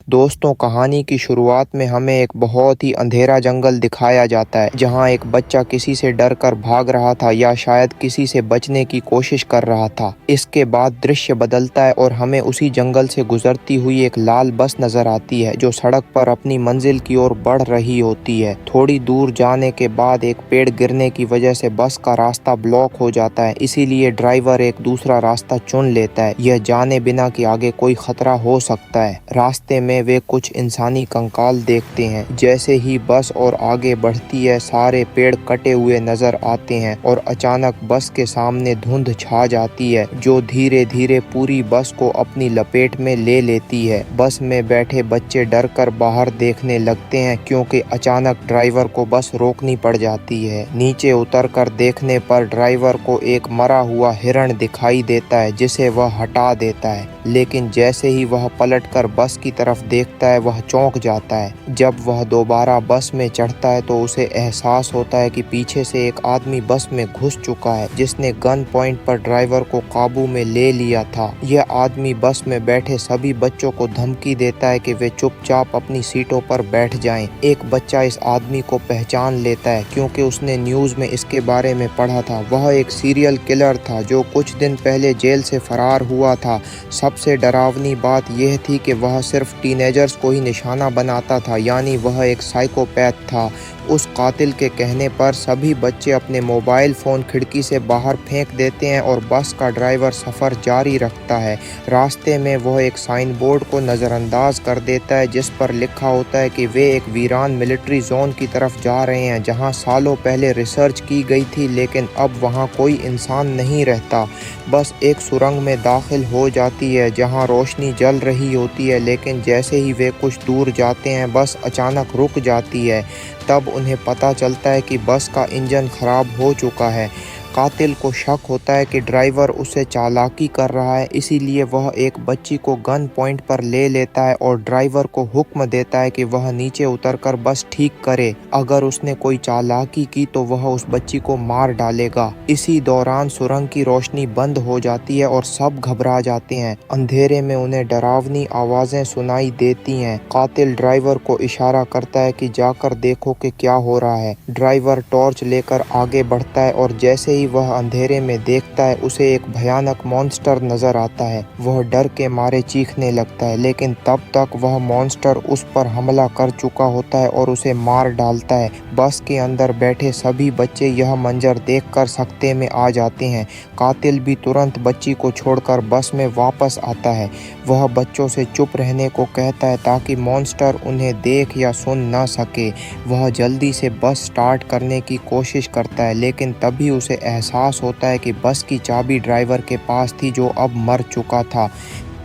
दोस्तों, कहानी की शुरुआत में हमें एक बहुत ही अंधेरा जंगल दिखाया जाता है जहां एक बच्चा किसी से डरकर भाग रहा था या शायद किसी से बचने की कोशिश कर रहा था। इसके बाद दृश्य बदलता है और हमें उसी जंगल से गुजरती हुई एक लाल बस नजर आती है जो सड़क पर अपनी मंजिल की ओर बढ़ रही होती है। थोड़ी दूर जाने के बाद एक पेड़ गिरने की वजह से बस का रास्ता ब्लॉक हो जाता है, इसीलिए ड्राइवर एक दूसरा रास्ता चुन लेता है, यह जाने बिना कि आगे कोई खतरा हो सकता है। रास्ते में वे कुछ इंसानी कंकाल देखते हैं। जैसे ही बस और आगे बढ़ती है, सारे पेड़ कटे हुए नजर आते हैं और अचानक बस के सामने धुंध छा जाती है जो धीरे धीरे पूरी बस को अपनी लपेट में ले लेती है। बस में बैठे बच्चे डरकर बाहर देखने लगते हैं क्योंकि अचानक ड्राइवर को बस रोकनी पड़ जाती है। नीचे उतरकर देखने पर ड्राइवर को एक मरा हुआ हिरण दिखाई देता है जिसे वह हटा देता है, लेकिन जैसे ही वह पलटकर बस की तरफ देखता है वह चौंक जाता है। जब वह दोबारा बस में चढ़ता है तो उसे एहसास होता है कि पीछे से एक आदमी बस में घुस चुका है जिसने गन पॉइंट पर ड्राइवर को काबू में ले लिया था। यह आदमी बस में बैठे सभी बच्चों को धमकी देता है कि वे चुपचाप अपनी सीटों पर बैठ जाएं। एक बच्चा इस आदमी को पहचान लेता है क्योंकि उसने न्यूज़ में इसके बारे में पढ़ा था। वह एक सीरियल किलर था जो कुछ दिन पहले जेल से फरार हुआ था। सबसे डरावनी बात यह थी कि वह सिर्फ टीनेजर्स को ही निशाना बनाता था, यानी वह एक साइकोपैथ था। उस कातिल के कहने पर सभी बच्चे अपने मोबाइल फ़ोन खिड़की से बाहर फेंक देते हैं और बस का ड्राइवर सफ़र जारी रखता है। रास्ते में वह एक साइन बोर्ड को नज़रअंदाज कर देता है जिस पर लिखा होता है कि वे एक वीरान मिलिट्री जोन की तरफ जा रहे हैं जहां सालों पहले रिसर्च की गई थी, लेकिन अब वहां कोई इंसान नहीं रहता। बस एक सुरंग में दाखिल हो जाती है जहां रोशनी जल रही होती है, लेकिन जैसे ही वे कुछ दूर जाते हैं बस अचानक रुक जाती है। तब उन्हें पता चलता है कि बस का इंजन खराब हो चुका है। कातिल को शक होता है कि ड्राइवर उसे चालाकी कर रहा है, इसीलिए वह एक बच्ची को गन पॉइंट पर ले लेता है और ड्राइवर को हुक्म देता है कि वह नीचे उतरकर बस ठीक करे। अगर उसने कोई चालाकी की तो वह उस बच्ची को मार डालेगा। इसी दौरान सुरंग की रोशनी बंद हो जाती है और सब घबरा जाते हैं। अंधेरे में उन्हें डरावनी आवाजें सुनाई देती हैं। कातिल ड्राइवर को इशारा करता है कि जाकर देखो कि क्या हो रहा है। ड्राइवर टॉर्च लेकर आगे बढ़ता है और जैसे ही वह अंधेरे में देखता है उसे एक भयानक मॉन्स्टर नजर आता है। वह डर के मारे चीखने लगता है, लेकिन तब तक वह मॉन्स्टर उस पर हमला कर चुका होता है और उसे मार डालता है। बस के अंदर बैठे सभी बच्चे यह मंजर देखकर सकते में आ जाते हैं। कातिल भी तुरंत बच्ची को छोड़कर बस में वापस आता है। वह बच्चों से चुप रहने को कहता है ताकि मॉन्स्टर उन्हें देख या सुन न सके। वह जल्दी से बस स्टार्ट करने की कोशिश करता है, लेकिन तभी उसे एहसास होता है कि बस की चाबी ड्राइवर के पास थी जो अब मर चुका था।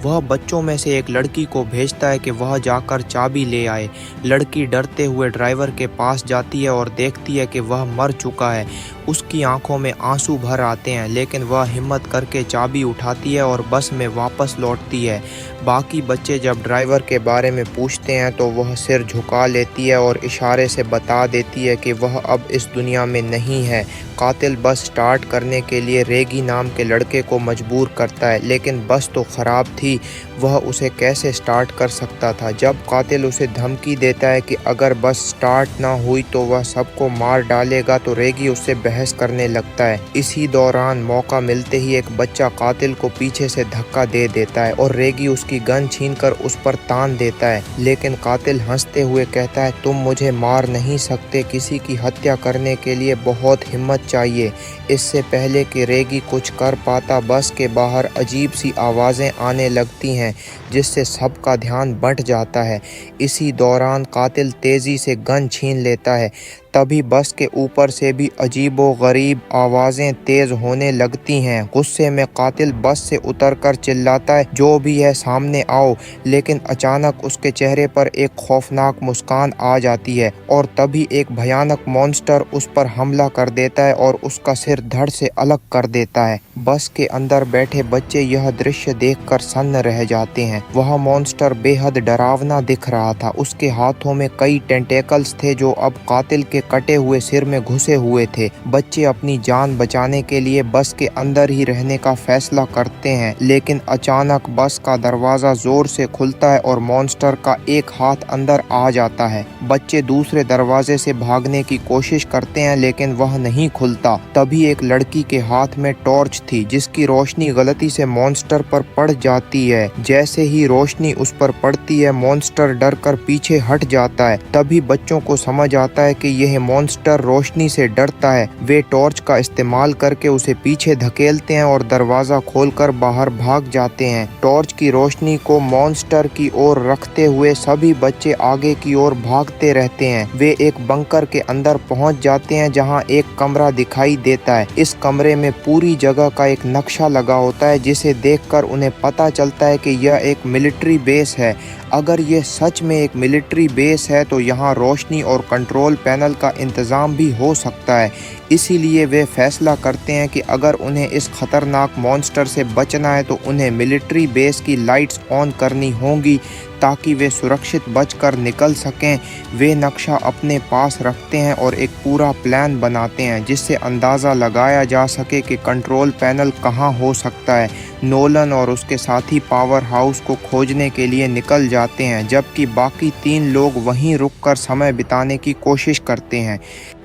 वह बच्चों में से एक लड़की को भेजता है कि वह जाकर चाबी ले आए। लड़की डरते हुए ड्राइवर के पास जाती है और देखती है कि वह मर चुका है। उसकी आंखों में आंसू भर आते हैं, लेकिन वह हिम्मत करके चाबी उठाती है और बस में वापस लौटती है। बाकी बच्चे जब ड्राइवर के बारे में पूछते हैं तो वह सिर झुका लेती है और इशारे से बता देती है कि वह अब इस दुनिया में नहीं है। कातिल बस स्टार्ट करने के लिए रेगी नाम के लड़के को मजबूर करता है, लेकिन बस तो ख़राब थी, वह उसे कैसे स्टार्ट कर सकता था। जब कातिल उसे धमकी देता है कि अगर बस स्टार्ट ना हुई तो वह सबको मार डालेगा, तो रेगी उससे बहस करने लगता है। इसी दौरान मौका मिलते ही एक बच्चा कातिल को पीछे से धक्का दे देता है और रेगी उसकी गन छीनकर उस पर तान देता है, लेकिन कातिल हंसते हुए कहता है, तुम मुझे मार नहीं सकते, किसी की हत्या करने के लिए बहुत हिम्मत चाहिए। इससे पहले कि रेगी कुछ कर पाता, बस के बाहर अजीब सी आवाज़ें आने लगती हैं जिससे सबका ध्यान बंट जाता है। इसी दौरान कातिल तेज़ी से गन छीन लेता है। तभी बस के ऊपर से भी अजीबोगरीब आवाज़ें तेज़ होने लगती हैं। गुस्से में कातिल बस से उतरकर चिल्लाता है, जो भी है सामने आओ, लेकिन अचानक उसके चेहरे पर एक खौफनाक मुस्कान आ जाती है और तभी एक भयानक मॉन्स्टर उस पर हमला कर देता है और उसका सिर धड़ से अलग कर देता है। बस के अंदर बैठे बच्चे यह दृश्य देखकर सन्न रह जाते हैं। वह मॉन्स्टर बेहद डरावना दिख रहा था। उसके हाथों में कई टेंटेकल्स थे जो अब कातिल के कटे हुए सिर में घुसे हुए थे। बच्चे अपनी जान बचाने के लिए बस के अंदर ही रहने का फैसला करते हैं, लेकिन अचानक बस का दरवाजा जोर से खुलता है और मॉन्स्टर का एक हाथ अंदर आ जाता है। बच्चे दूसरे दरवाजे से भागने की कोशिश करते हैं, लेकिन वह नहीं खुलता। तभी एक लड़की के हाथ में टॉर्च थी, जिसकी रोशनी गलती से मॉन्स्टर पर पड़ जाती है। जैसे ही रोशनी उस पर पड़ती है, मॉन्स्टर डर कर पीछे हट जाता है। तभी बच्चों को समझ आता है कि यह मॉन्स्टर रोशनी से डरता है। वे टॉर्च का इस्तेमाल करके उसे पीछे धकेलते हैं और दरवाजा खोलकर बाहर भाग जाते हैं। टॉर्च की रोशनी को मॉन्स्टर की ओर रखते हुए सभी बच्चे आगे की ओर भागते रहते हैं। वे एक बंकर के अंदर पहुंच जाते हैं, जहां एक कमरा दिखाई देता है। इस कमरे में पूरी जगह का एक नक्शा लगा होता है, जिसे देखकर उन्हें पता चलता है कि यह एक मिलिट्री बेस है। अगर यह सच में एक मिलिट्री बेस है तो यहाँ रोशनी और कंट्रोल पैनल का इंतज़ाम भी हो सकता है। इसीलिए वे फैसला करते हैं कि अगर उन्हें इस खतरनाक मॉन्स्टर से बचना है तो उन्हें मिलिट्री बेस की लाइट्स ऑन करनी होंगी, ताकि वे सुरक्षित बचकर निकल सकें। वे नक्शा अपने पास रखते हैं और एक पूरा प्लान बनाते हैं, जिससे अंदाज़ा लगाया जा सके कि कंट्रोल पैनल कहाँ हो सकता है। नोलन और उसके साथी पावर हाउस को खोजने के लिए निकल जाते हैं, जबकि बाकी 3 लोग वहीं रुककर समय बिताने की कोशिश करते हैं।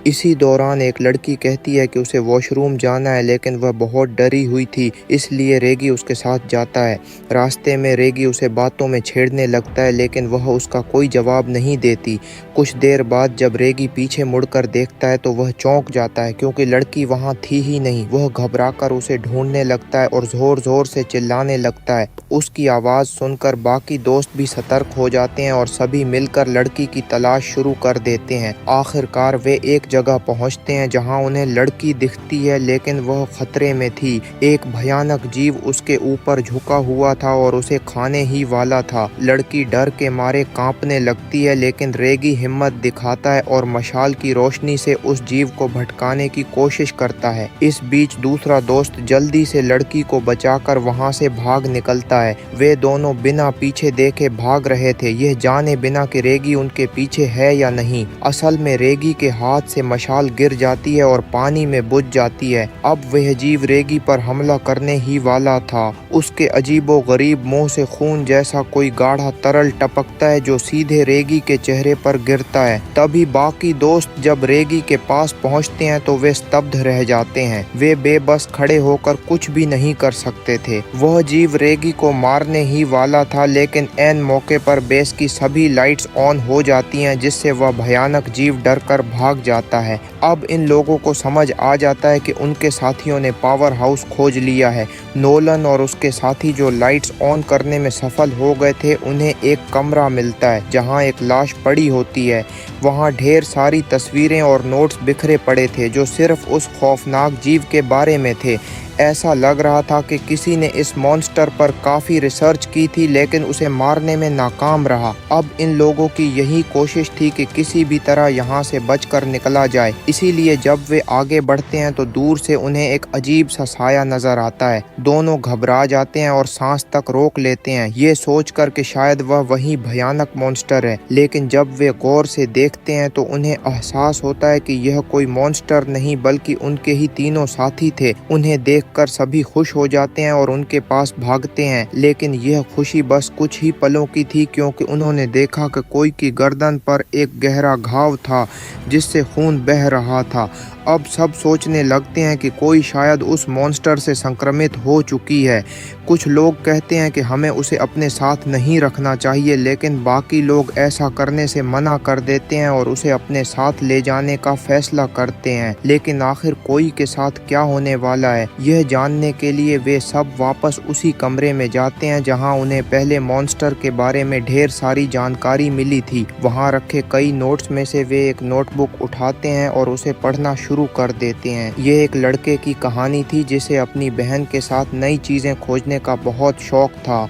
इसी दौरान एक लड़की कहती है कि उसे वॉशरूम जाना है, लेकिन वह बहुत डरी हुई थी, इसलिए रेगी उसके साथ जाता है। रास्ते में रेगी उसे बातों में छेड़ने लगता है, लेकिन वह उसका कोई जवाब नहीं देती। कुछ देर बाद जब रेगी पीछे मुड़कर देखता है तो वह चौंक जाता है, क्योंकि लड़की वहाँ थी ही नहीं। वह घबराकर उसे ढूंढने लगता है और जोर जोर से चिल्लाने लगता है। उसकी आवाज़ सुनकर बाकी दोस्त भी सतर्क हो जाते हैं और सभी मिलकर लड़की की तलाश शुरू कर देते हैं। आखिरकार वे एक जगह पहुंचते हैं जहां उन्हें लड़की दिखती है, लेकिन वह खतरे में थी। एक भयानक जीव उसके ऊपर झुका हुआ था और उसे खाने ही वाला था। लड़की डर के मारे कांपने लगती है, लेकिन रेगी हिम्मत दिखाता है और मशाल की रोशनी से उस जीव को भटकाने की कोशिश करता है। इस बीच दूसरा दोस्त जल्दी से लड़की को बचाकर वहां से भाग निकलता है। वे दोनों बिना पीछे देखे भाग रहे थे, यह जाने बिना कि रेगी उनके पीछे है या नहीं। असल में रेगी के हाथ से मशाल गिर जाती है और पानी में बुझ जाती है। अब वह जीव रेगी पर हमला करने ही वाला था। उसके अजीबो गरीब मुंह से खून जैसा कोई गाढ़ा तरल टपकता है, जो सीधे रेगी के चेहरे पर गिरता है। तभी बाकी दोस्त जब रेगी के पास पहुंचते हैं तो वे स्तब्ध रह जाते हैं। वे बेबस खड़े होकर कुछ भी नहीं कर सकते थे। वह जीव रेगी को मारने ही वाला था, लेकिन ऐन मौके पर बेस की सभी लाइट्स ऑन हो जाती हैं, जिससे वह भयानक जीव डरकर भाग जाता है। अब इन लोगों को समझ आ जाता है कि उनके साथियों ने पावर हाउस खोज लिया है। नोलन और उसके साथी जो लाइट्स ऑन करने में सफल हो गए थे, उन्हें एक कमरा मिलता है जहां एक लाश पड़ी होती है। वहां ढेर सारी तस्वीरें और नोट्स बिखरे पड़े थे, जो सिर्फ उस खौफनाक जीव के बारे में थे। ऐसा लग रहा था कि किसी ने इस मॉन्स्टर पर काफ़ी रिसर्च की थी, लेकिन उसे मारने में नाकाम रहा। अब इन लोगों की यही कोशिश थी कि किसी भी तरह यहाँ से बचकर निकला जाए। इसीलिए जब वे आगे बढ़ते हैं तो दूर से उन्हें एक अजीब सा साया नजर आता है। दोनों घबरा जाते हैं और सांस तक रोक लेते हैं, ये सोचकर कि शायद वह वही भयानक मॉन्स्टर है। लेकिन जब वे गौर से देखते हैं तो उन्हें एहसास होता है कि यह कोई मॉन्स्टर नहीं, बल्कि उनके ही तीनों साथी थे। उन्हें देख कर सभी खुश हो जाते हैं और उनके पास भागते हैं, लेकिन यह खुशी बस कुछ ही पलों की थी, क्योंकि उन्होंने देखा कि कोई की गर्दन पर एक गहरा घाव था जिससे खून बह रहा था। अब सब सोचने लगते हैं कि कोई शायद उस मॉन्स्टर से संक्रमित हो चुकी है। कुछ लोग कहते हैं कि हमें उसे अपने साथ नहीं रखना चाहिए, लेकिन बाकी लोग ऐसा करने से मना कर देते हैं और उसे अपने साथ ले जाने का फैसला करते हैं। लेकिन आखिर कोई के साथ क्या होने वाला है, यह जानने के लिए वे सब वापस उसी कमरे में जाते हैं जहां उन्हें पहले मॉन्स्टर के बारे में ढेर सारी जानकारी मिली थी। वहां रखे कई नोट्स में से वे एक नोटबुक उठाते हैं और उसे पढ़ना शुरू कर देते हैं। यह एक लड़के की कहानी थी जिसे अपनी बहन के साथ नई चीजें खोजने का बहुत शौक था।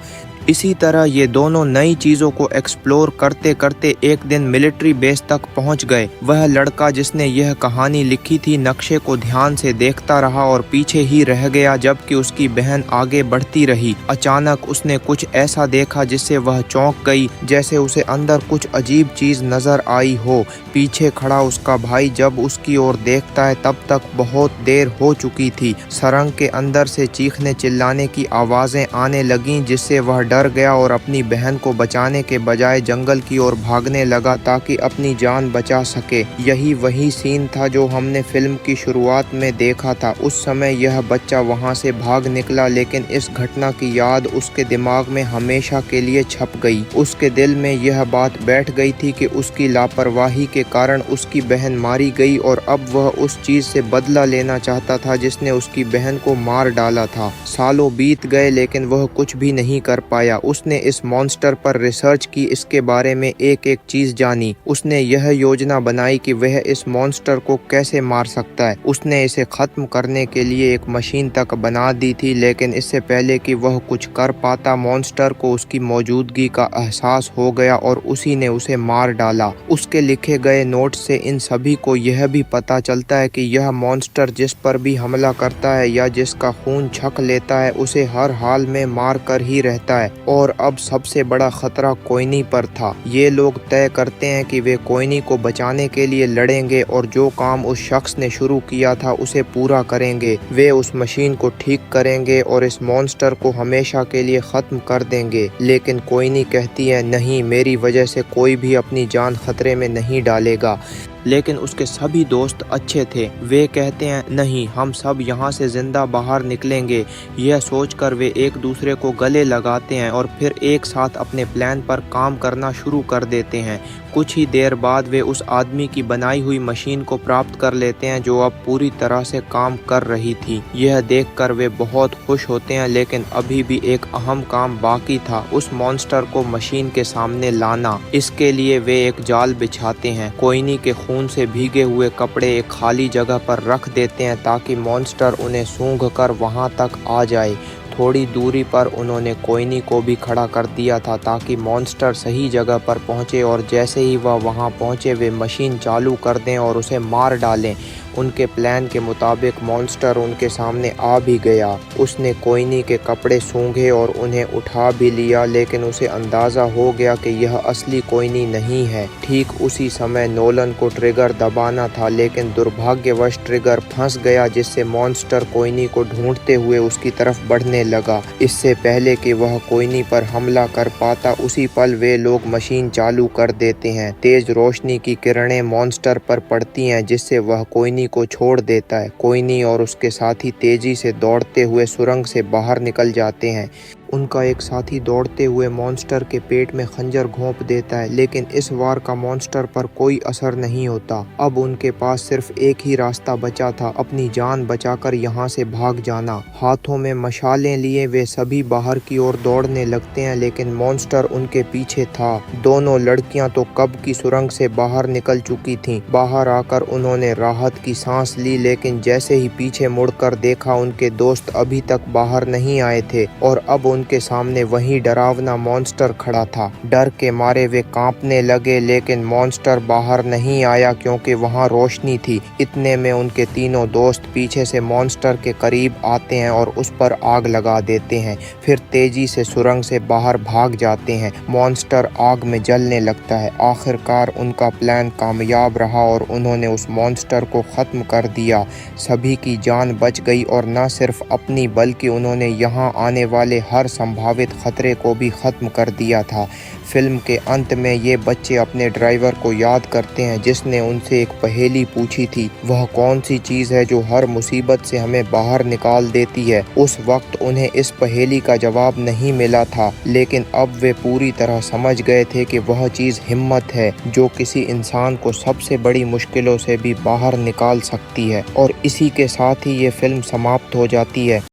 इसी तरह ये दोनों नई चीजों को एक्सप्लोर करते करते एक दिन मिलिट्री बेस तक पहुंच गए। वह लड़का जिसने यह कहानी लिखी थी नक्शे को ध्यान से देखता रहा और पीछे ही रह गया, जबकि उसकी बहन आगे बढ़ती रही। अचानक उसने कुछ ऐसा देखा जिससे वह चौंक गई, जैसे उसे अंदर कुछ अजीब चीज नजर आई हो। पीछे खड़ा उसका भाई जब उसकी ओर देखता है तब तक बहुत देर हो चुकी थी। सुरंग के अंदर से चीखने चिल्लाने की आवाजें आने लगीं, जिससे वह डर गया और अपनी बहन को बचाने के बजाय जंगल की ओर भागने लगा ताकि अपनी जान बचा सके। यही वही सीन था जो हमने फिल्म की शुरुआत में देखा था। उस समय यह बच्चा वहां से भाग निकला, लेकिन इस घटना की याद उसके दिमाग में हमेशा के लिए छप गई। उसके दिल में यह बात बैठ गई थी कि उसकी लापरवाही के कारण उसकी बहन मारी गई और अब वह उस चीज से बदला लेना चाहता था जिसने उसकी बहन को मार डाला था। सालों बीत गए लेकिन वह कुछ भी नहीं कर पाया। उसने इस मॉन्स्टर पर रिसर्च की, इसके बारे में एक एक चीज जानी। उसने यह योजना बनाई कि वह इस मॉन्स्टर को कैसे मार सकता है। उसने इसे खत्म करने के लिए एक मशीन तक बना दी थी, लेकिन इससे पहले कि वह कुछ कर पाता मॉन्स्टर को उसकी मौजूदगी का एहसास हो गया और उसी ने उसे मार डाला। उसके लिखे गए नोट से इन सभी को यह भी पता चलता है कि यह मॉन्स्टर जिस पर भी हमला करता है या जिसका खून छक लेता है उसे हर हाल में मार कर ही रहता है। और अब सबसे बड़ा खतरा कोयनी पर था। ये लोग तय करते हैं कि वे कोयनी को बचाने के लिए लड़ेंगे और जो काम उस शख्स ने शुरू किया था उसे पूरा करेंगे। वे उस मशीन को ठीक करेंगे और इस मॉन्स्टर को हमेशा के लिए खत्म कर देंगे। लेकिन कोयनी कहती है, नहीं, मेरी वजह से कोई भी अपनी जान खतरे में नहीं डालेगा। लेकिन उसके सभी दोस्त अच्छे थे। वे कहते हैं, नहीं, हम सब यहाँ से जिंदा बाहर निकलेंगे। यह सोचकर वे एक दूसरे को गले लगाते हैं और फिर एक साथ अपने प्लान पर काम करना शुरू कर देते हैं। कुछ ही देर बाद वे उस आदमी की बनाई हुई मशीन को प्राप्त कर लेते हैं जो अब पूरी तरह से काम कर रही थी। यह देखकर वे बहुत खुश होते हैं, लेकिन अभी भी एक अहम काम बाकी था, उस मॉन्स्टर को मशीन के सामने लाना। इसके लिए वे एक जाल बिछाते हैं। कोयनी के खून से भीगे हुए कपड़े एक खाली जगह पर रख देते हैं ताकि मॉन्स्टर उन्हें सूंघकर वहां तक आ जाए। थोड़ी दूरी पर उन्होंने कोयनी को भी खड़ा कर दिया था ताकि मॉन्स्टर सही जगह पर पहुंचे और जैसे ही वह वहां पहुंचे वे मशीन चालू कर दें और उसे मार डालें। उनके प्लान के मुताबिक मॉन्स्टर उनके सामने आ भी गया। उसने कोयनी के कपड़े सूंघे और उन्हें उठा भी लिया, लेकिन उसे अंदाज़ा हो गया कि यह असली कोयनी नहीं है। ठीक उसी समय नोलन को ट्रिगर दबाना था, लेकिन दुर्भाग्यवश ट्रिगर फंस गया, जिससे मॉन्स्टर कोयनी को ढूंढते हुए उसकी तरफ बढ़ने लगा। इससे पहले कि वह कोयनी पर हमला कर पाता उसी पल वे लोग मशीन चालू कर देते हैं। तेज रोशनी की किरणें मॉन्स्टर पर पड़ती हैं, जिससे वह कोयनी को छोड़ देता है। कोयनी और उसके साथी तेजी से दौड़ते हुए सुरंग से बाहर निकल जाते हैं। उनका एक साथी दौड़ते हुए मॉन्स्टर के पेट में खंजर घोंप देता है, लेकिन इस वार का मॉन्स्टर पर कोई असर नहीं होता। अब उनके पास सिर्फ एक ही रास्ता बचा था, अपनी जान बचाकर यहाँ से भाग जाना। हाथों में मशालें लिए वे सभी बाहर की ओर दौड़ने लगते हैं, लेकिन मॉन्स्टर उनके पीछे था। दोनों लड़कियां तो कब की सुरंग से बाहर निकल चुकी थीं। बाहर आकर उन्होंने राहत की सांस ली, लेकिन जैसे ही पीछे मुड़कर देखा उनके दोस्त अभी तक बाहर नहीं आए थे और अब उनके सामने वही डरावना मॉन्स्टर खड़ा था। डर के मारे वे कांपने लगे, लेकिन मॉन्स्टर बाहर नहीं आया क्योंकि वहां रोशनी थी। इतने में उनके तीनों दोस्त पीछे से मॉन्स्टर के करीब आते हैं और उस पर आग लगा देते हैं। फिर तेजी से सुरंग से बाहर भाग जाते हैं। मॉन्स्टर आग में जलने लगता है। आखिरकार उनका प्लान कामयाब रहा और उन्होंने उस मॉन्स्टर को खत्म कर दिया। सभी की जान बच गई और न सिर्फ अपनी बल्कि उन्होंने यहाँ आने वाले हर संभावित खतरे को भी खत्म कर दिया था। फिल्म के अंत में ये बच्चे अपने ड्राइवर को याद करते हैं जिसने उनसे एक पहेली पूछी थी, वह कौन सी चीज़ है जो हर मुसीबत से हमें बाहर निकाल देती है। उस वक्त उन्हें इस पहेली का जवाब नहीं मिला था, लेकिन अब वे पूरी तरह समझ गए थे कि वह चीज़ हिम्मत है जो किसी इंसान को सबसे बड़ी मुश्किलों से भी बाहर निकाल सकती है। और इसी के साथ ही ये फिल्म समाप्त हो जाती है।